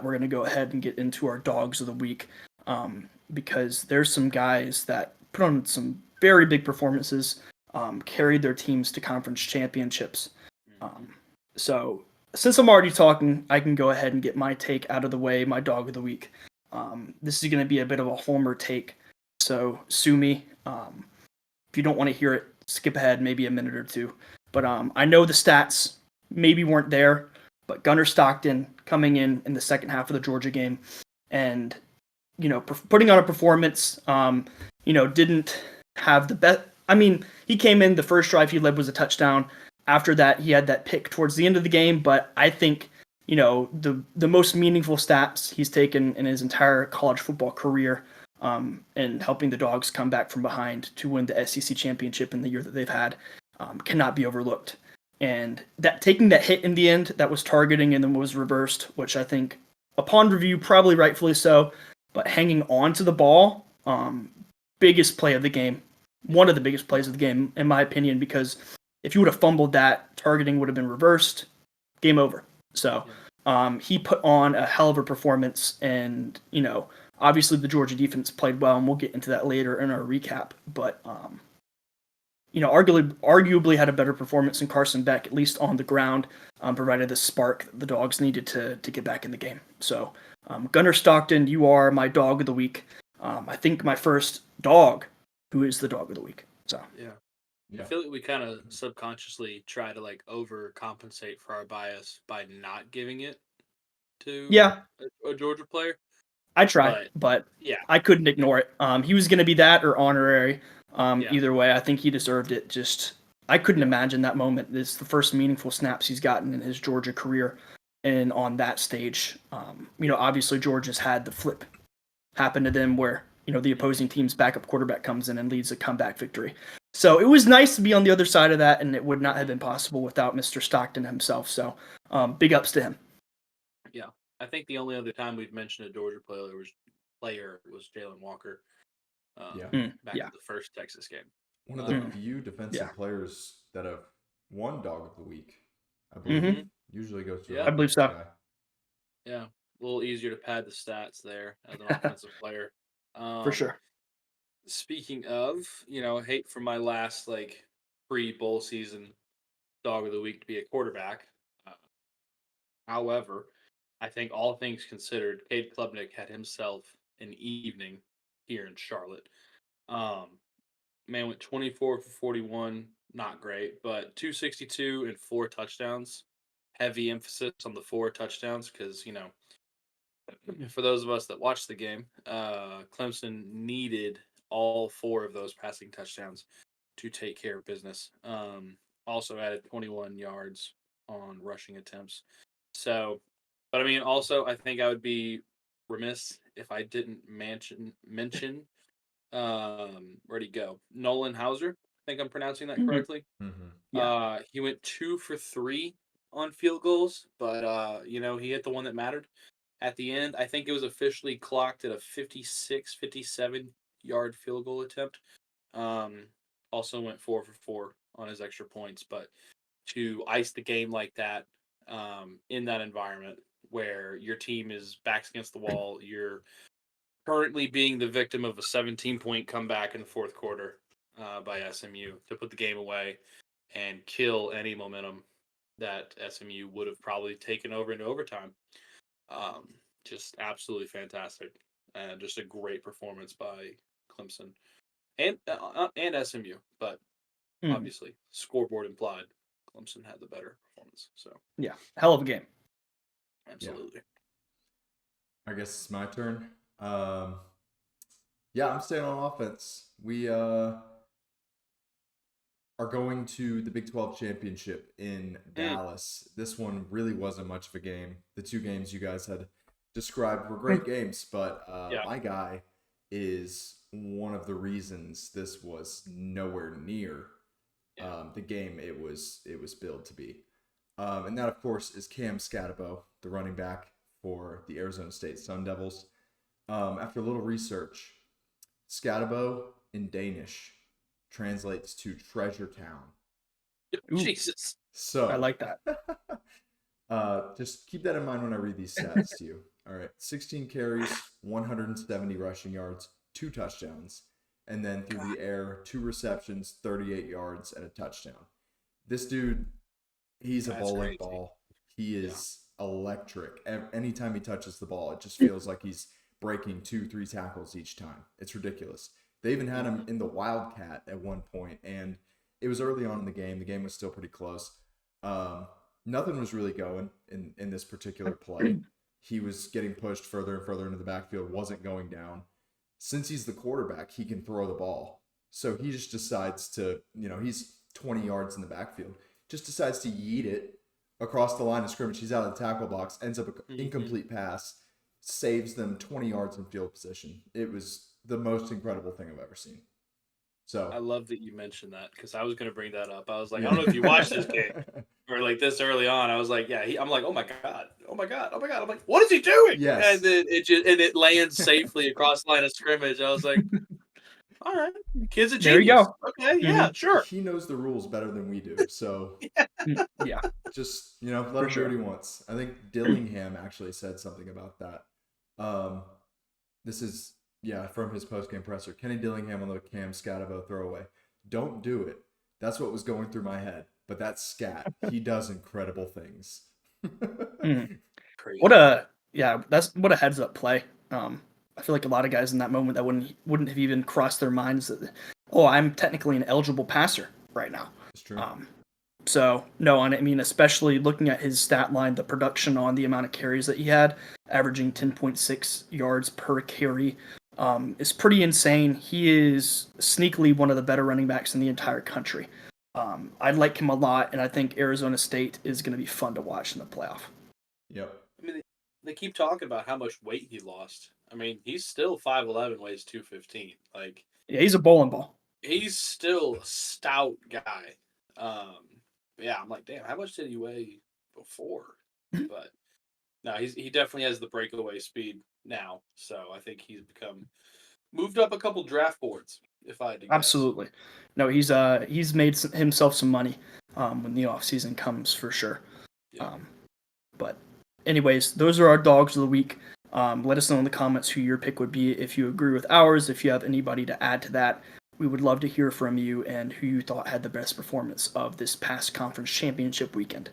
we're going to go ahead and get into our dogs of the week, because there's some guys that put on some very big performances, carried their teams to conference championships. So since I'm already talking, I can go ahead and get my take out of the way, my dog of the week. This is going to be a bit of a homer take, so sue me. If you don't want to hear it, skip ahead maybe a minute or two. But I know the stats maybe weren't there, but Gunnar Stockton coming in the second half of the Georgia game and, putting on a performance, didn't have the best. I mean, he came in, the first drive he led was a touchdown. After that, he had that pick towards the end of the game, but I think, the most meaningful stats he's taken in his entire college football career, and helping the Dawgs come back from behind to win the SEC championship in the year that they've had, cannot be overlooked. And that taking that hit in the end, that was targeting and then was reversed, which I think, upon review, probably rightfully so, but hanging on to the ball, biggest play of the game. One of the biggest plays of the game, in my opinion, because if you would have fumbled that, targeting would have been reversed, game over. So he put on a hell of a performance, and, obviously the Georgia defense played well, and we'll get into that later in our recap, but arguably had a better performance than Carson Beck, at least on the ground, provided the spark that the Dawgs needed to get back in the game. So, Gunnar Stockton, you are my dog of the week. I think my first dog who is the dog of the week. So I feel like we kind of subconsciously try to overcompensate for our bias by not giving it to a Georgia player. I tried, but I couldn't ignore it. He was going to be that or honorary. Either way, I think he deserved it. Just, I couldn't imagine that moment. It's the first meaningful snaps he's gotten in his Georgia career, and on that stage, obviously Georgia's had the flip happen to them where, the opposing team's backup quarterback comes in and leads a comeback victory. So it was nice to be on the other side of that, and it would not have been possible without Mr. Stockton himself. So big ups to him. Yeah, I think the only other time we've mentioned a Georgia player was Jalen Walker. Back in the first Texas game. One of the few defensive players that have won Dog of the Week, I believe. Usually goes to I believe so. Guy. Yeah, a little easier to pad the stats there as an offensive player. For sure. Speaking of, hate for my last pre-bowl season Dog of the Week to be a quarterback. However, I think all things considered, Cade Klubnik had himself an evening here in Charlotte. Man went 24 for 41, not great, but 262 and 4 touchdowns. Heavy emphasis on the 4 touchdowns because, for those of us that watched the game, Clemson needed all 4 of those passing touchdowns to take care of business. Also added 21 yards on rushing attempts. So, but also I think I would be remiss if I didn't mention where'd he go? Nolan Hauser. I think I'm pronouncing that correctly. He went 2 for 3 on field goals, but he hit the one that mattered at the end. I think it was officially clocked at a 57 yard field goal attempt. Also went 4 for 4 on his extra points, but to ice the game like that, in that environment where your team is backs against the wall, you're currently being the victim of a 17-point comeback in the fourth quarter by SMU to put the game away and kill any momentum that SMU would have probably taken over into overtime. Just absolutely fantastic. And just a great performance by Clemson and SMU. But obviously, scoreboard implied Clemson had the better performance. So hell of a game. Absolutely. I guess it's my turn. I'm staying on offense. We are going to the Big 12 championship in Dallas. This one really wasn't much of a game. The 2 games you guys had described were great games, but my guy is one of the reasons this was nowhere near the game it was billed to be. And that, of course, is Cam Skattebo, the running back for the Arizona State Sun Devils. After a little research, Skattebo in Danish translates to Treasure Town. Jesus. So I like that. Just keep that in mind when I read these stats to you. All right, 16 carries, 170 rushing yards, 2 touchdowns, and then through the air, 2 receptions, 38 yards, and a touchdown. This dude, he's a bowling ball. He is electric. Anytime he touches the ball, it just feels like he's breaking 2-3 tackles each time. It's ridiculous. They even had him in the Wildcat at one point, and it was early on in the game. The game was still pretty close. Nothing was really going in this particular play. He was getting pushed further and further into the backfield, wasn't going down. Since he's the quarterback, he can throw the ball. So he just decides to, he's 20 yards in the backfield, just decides to yeet it across the line of scrimmage. He's out of the tackle box, ends up an incomplete pass, saves them 20 yards in field position. It was the most incredible thing I've ever seen. So I love that you mentioned that because I was going to bring that up. I was like, I don't know if you watched this game or like this early on. I was like, I'm like, oh my god. I'm like, what is he doing? Yes. And then it lands safely across the line of scrimmage. I was like, all right, kid's a genius. There you go. Okay, yeah, sure. He knows the rules better than we do. So yeah, just let him do what he wants. I think Dillingham actually said something about that. This is from his post-game presser. Kenny Dillingham on the Cam Skattebo throwaway. Don't do it. That's what was going through my head. But that's Scat. He does incredible things. Crazy. What a heads up play. I feel like a lot of guys in that moment that wouldn't have even crossed their minds that, I'm technically an eligible passer right now. It's true. So no, and I mean, especially looking at his stat line, the production on the amount of carries that he had, averaging 10.6 yards per carry, is pretty insane. He is sneakily one of the better running backs in the entire country. I like him a lot, and I think Arizona State is going to be fun to watch in the playoff. Yep. I mean, they keep talking about how much weight he lost. I mean, he's still 5'11", weighs 215. Like, yeah, he's a bowling ball. He's still a stout guy. I'm like, damn, how much did he weigh before? But no, he definitely has the breakaway speed now. So I think he's moved up a couple draft boards. If I had to guess. Absolutely. No, he's made himself some money when the off season comes for sure. Yeah. But anyways, those are our dogs of the week. Let us know in the comments who your pick would be if you agree with ours. If you have anybody to add to that, we would love to hear from you and who you thought had the best performance of this past conference championship weekend.